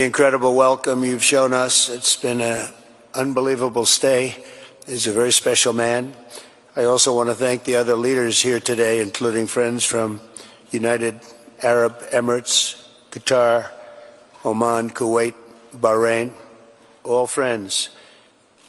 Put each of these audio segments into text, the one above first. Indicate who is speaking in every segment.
Speaker 1: Incredible welcome you've shown us. It's been an unbelievable stay. He's a very special man. I also want to thank the other leaders here today, including friends from United Arab Emirates, Qatar, Oman, Kuwait, Bahrain, all friends.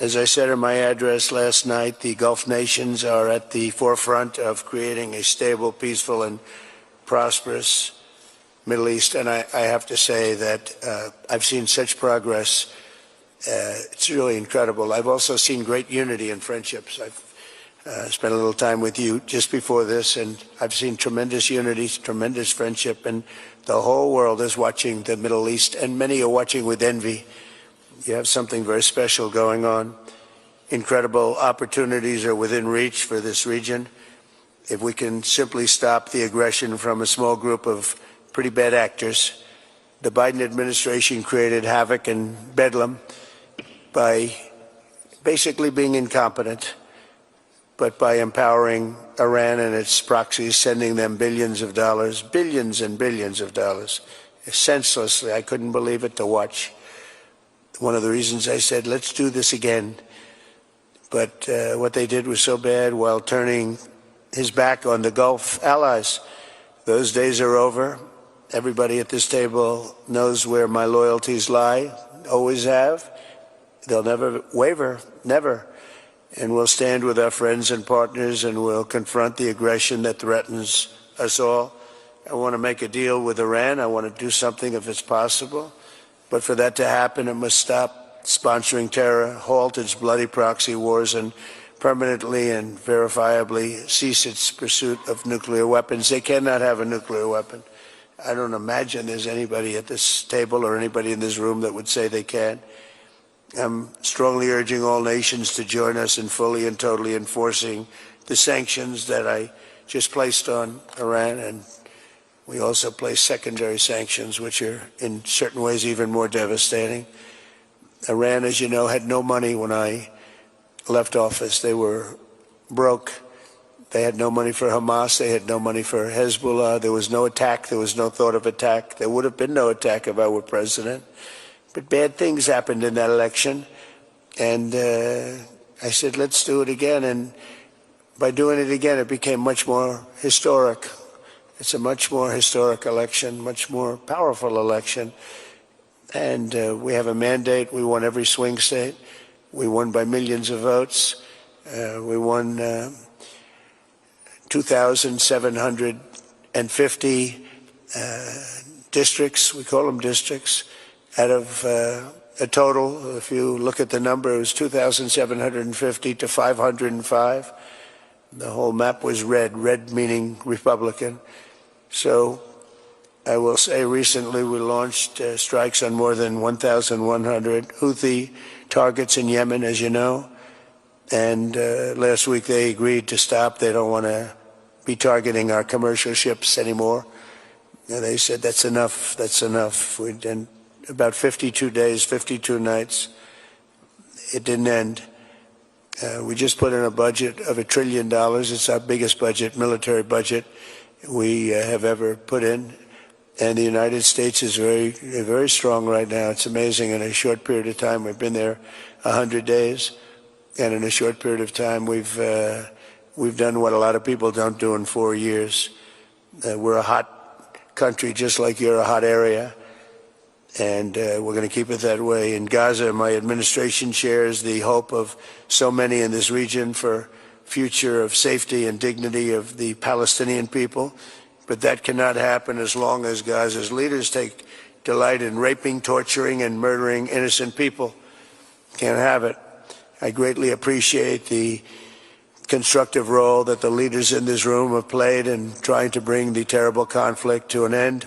Speaker 1: As I said in my address last night, the Gulf nations are at the forefront of creating a stable, peaceful, and prosperous Middle East, and I have to say that I've seen such progress. It's really incredible. I've also seen great unity and friendships. I've spent a little time with you just before this, and I've seen tremendous unity, tremendous friendship, and the whole world is watching the Middle East, and many are watching with envy. You have something very special going on. Incredible opportunities are within reach for this region. If we can simply stop the aggression from a small group of pretty bad actors. The Biden administration created havoc and bedlam by basically being incompetent, but by empowering Iran and its proxies, sending them billions of dollars, billions and billions of dollars, senselessly. I couldn't believe it to watch. One of the reasons I said, let's do this again. But what they did was so bad while turning his back on the Gulf allies. Those days are over. Everybody at this table knows where my loyalties lie, always have. They'll never waver, never. And we'll stand with our friends and partners, and we'll confront the aggression that threatens us all. I want to make a deal with Iran. I want to do something if it's possible. But for that to happen, it must stop sponsoring terror, halt its bloody proxy wars, and permanently and verifiably cease its pursuit of nuclear weapons. They cannot have a nuclear weapon. I don't imagine there's anybody at this table or anybody in this room that would say they can. I'm strongly urging all nations to join us in fully and totally enforcing the sanctions that I just placed on Iran, and we also placed secondary sanctions, which are in certain ways even more devastating. Iran, as you know, had no money when I left office. They were broke. They had no money for Hamas. They had no money for Hezbollah. There was no attack. There was no thought of attack. There would have been no attack if I were president. But bad things happened in that election. And I said, let's do it again. And by doing it again, it became much more historic. It's a much more historic election, much more powerful election. And we have a mandate. We won every swing state. We won by millions of votes. We won 2,750 districts, we call them districts, out of a total, if you look at the number, it was 2,750 to 505. The whole map was red, red meaning Republican. So I will say recently we launched strikes on more than 1,100 Houthi targets in Yemen, as you know. And last week they agreed to stop. They don't want to be targeting our commercial ships anymore. And they said, that's enough, that's enough. We did about 52 days, 52 nights. It didn't end. We just put in a budget of $1 trillion. It's our biggest budget, military budget we have ever put in. And the United States is very, very strong right now. It's amazing. In a short period of time, we've been there 100 days. And in a short period of time, we've done what a lot of people don't do in 4 years. We're a hot country, just like you're a hot area, and we're going to keep it that way. In Gaza, my administration shares the hope of so many in this region for future of safety and dignity of the Palestinian people, but that cannot happen as long as Gaza's leaders take delight in raping, torturing, and murdering innocent people. Can't have it. I greatly appreciate the constructive role that the leaders in this room have played in trying to bring the terrible conflict to an end,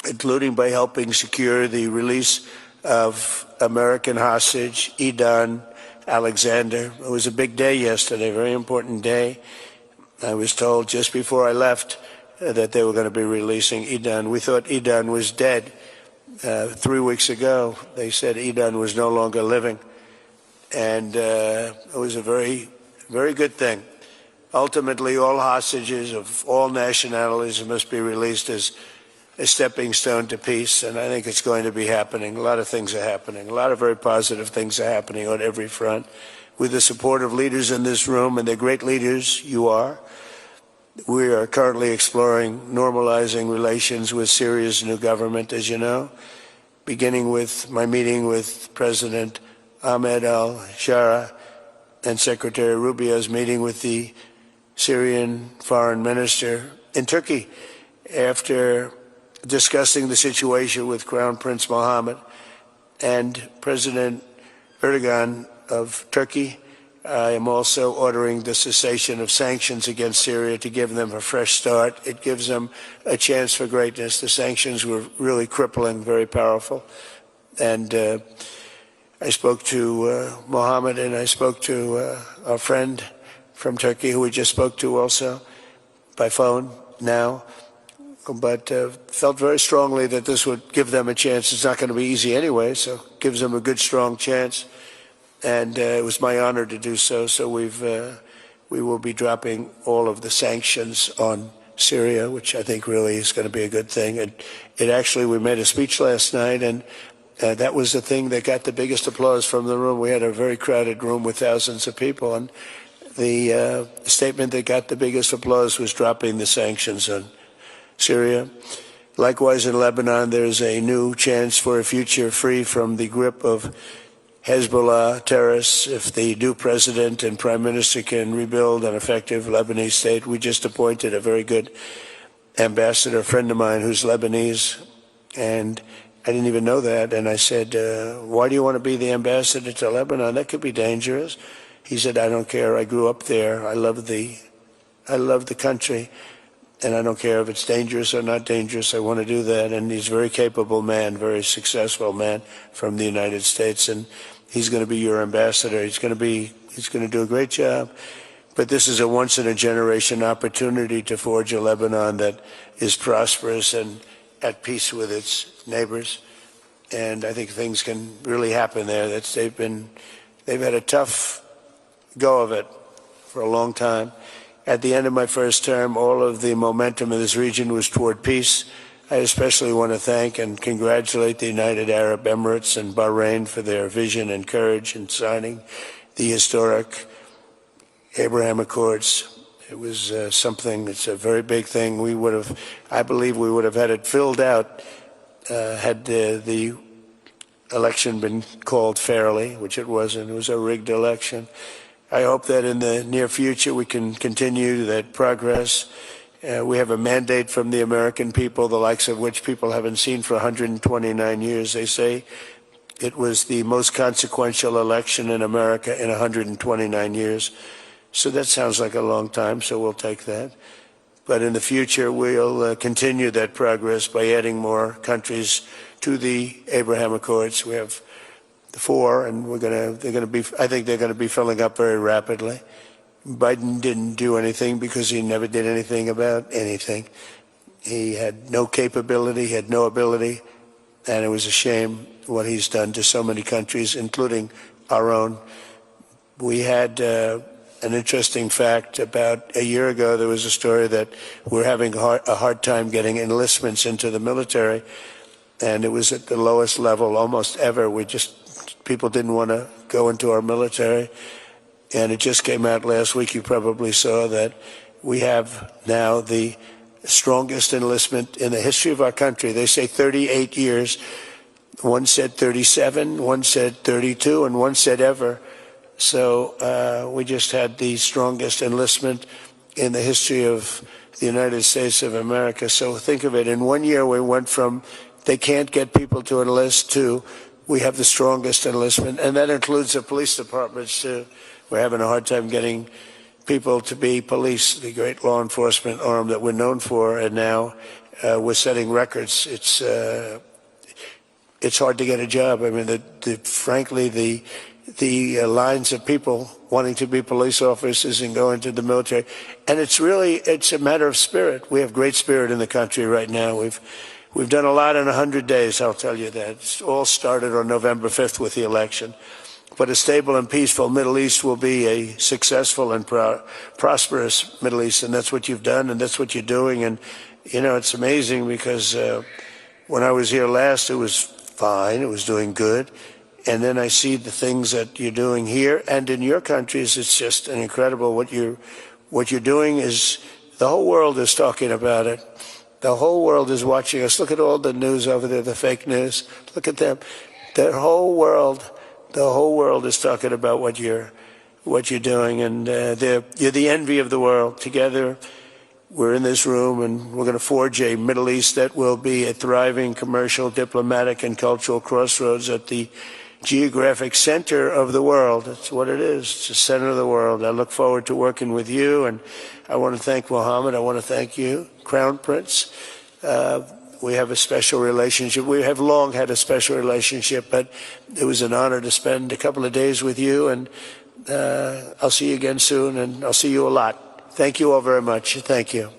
Speaker 1: including by helping secure the release of American hostage Idan Alexander. It was a big day yesterday, a very important day. I was told just before I left that they were going to be releasing Idan. We thought Idan was dead 3 weeks ago. They said Idan was no longer living. And it was a very, very good thing. Ultimately, all hostages of all nationalities must be released as a stepping stone to peace, and I think it's going to be happening. A lot of things are happening. A lot of very positive things are happening on every front. With the support of leaders in this room, and they're great leaders, you are, we are currently exploring normalizing relations with Syria's new government, as you know, beginning with my meeting with President Ahmed al-Shara and Secretary Rubio's meeting with the Syrian foreign minister in Turkey after discussing the situation with Crown Prince Mohammed and President Erdogan of Turkey. I am also ordering the cessation of sanctions against Syria to give them a fresh start. It gives them a chance for greatness. The sanctions were really crippling, very powerful. And I spoke to Mohammed, and I spoke to our friend from Turkey, who we just spoke to also by phone now, but felt very strongly that this would give them a chance. It's not going to be easy anyway, so it gives them a good, strong chance. And it was my honor to do so. So we will be dropping all of the sanctions on Syria, which I think really is going to be a good thing. And we made a speech last night, and that was the thing that got the biggest applause from the room. We had a very crowded room with thousands of people, and the statement that got the biggest applause was dropping the sanctions on Syria. Likewise, in Lebanon, there's a new chance for a future free from the grip of Hezbollah terrorists if the new president and prime minister can rebuild an effective Lebanese state. We just appointed a very good ambassador, a friend of mine who's Lebanese, and I didn't even know that. And I said, why do you want to be the ambassador to Lebanon? That could be dangerous. He said, I don't care. I grew up there. I love the country, and I don't care if it's dangerous or not dangerous. I want to do that. And he's a very capable man, very successful man from the United States, and he's going to be your ambassador. He's going to do a great job. But this is a once-in-a-generation opportunity to forge a Lebanon that is prosperous and at peace with its neighbors. And I think things can really happen there. They've had a tough go of it for a long time. At the end of my first term, all of the momentum in this region was toward peace. I especially want to thank and congratulate the United Arab Emirates and Bahrain for their vision and courage in signing the historic Abraham Accords. It was something, it's a very big thing. I believe we would have had it filled out had the election been called fairly, which it wasn't. It was a rigged election. I hope that in the near future we can continue that progress. We have a mandate from the American people, the likes of which people haven't seen for 129 years. They say it was the most consequential election in America in 129 years. So that sounds like a long time, so we'll take that. But in the future, we'll continue that progress by adding more countries to the Abraham Accords. We have 4, and I think they're going to be filling up very rapidly. Biden didn't do anything because he never did anything about anything. He had no capability, he had no ability, and it was a shame what he's done to so many countries, including our own. We had an interesting fact. About a year ago, there was a story that we're having a hard time getting enlistments into the military, and it was at the lowest level almost ever. People didn't want to go into our military. And it just came out last week, you probably saw that we have now the strongest enlistment in the history of our country. They say 38 years. One said 37, one said 32, and one said ever. So we just had the strongest enlistment in the history of the United States of America. So think of it. In 1 year, we went from they can't get people to enlist to we have the strongest enlistment, and that includes the police departments too. We're having a hard time getting people to be police, the great law enforcement arm that we're known for, and now we're setting records. It's hard to get a job. I mean, frankly, the lines of people wanting to be police officers and go into the military, and it's a matter of spirit. We have great spirit in the country right now. We've done a lot in 100 days, I'll tell you that. It's all started on November 5th with the election. But a stable and peaceful Middle East will be a successful and prosperous Middle East, and that's what you've done, and that's what you're doing. And You know, it's amazing because when I was here last, it was fine. It was doing good. And then I see the things that you're doing here and in your countries. It's just an incredible what you're doing. Is the whole world is talking about it. The whole world is watching us. Look at all the news over there, the fake news. Look at them. The whole world is talking about what you're doing, and you're the envy of the world. Together, we're in this room, and we're going to forge a Middle East that will be a thriving commercial, diplomatic, and cultural crossroads at the geographic center of the world. That's what it is. It's the center of the world. I look forward to working with you, and I want to thank Mohammed. I want to thank you, Crown Prince. We have a special relationship. We have long had a special relationship, but it was an honor to spend a couple of days with you, and I'll see you again soon, and I'll see you a lot. Thank you all very much. Thank you.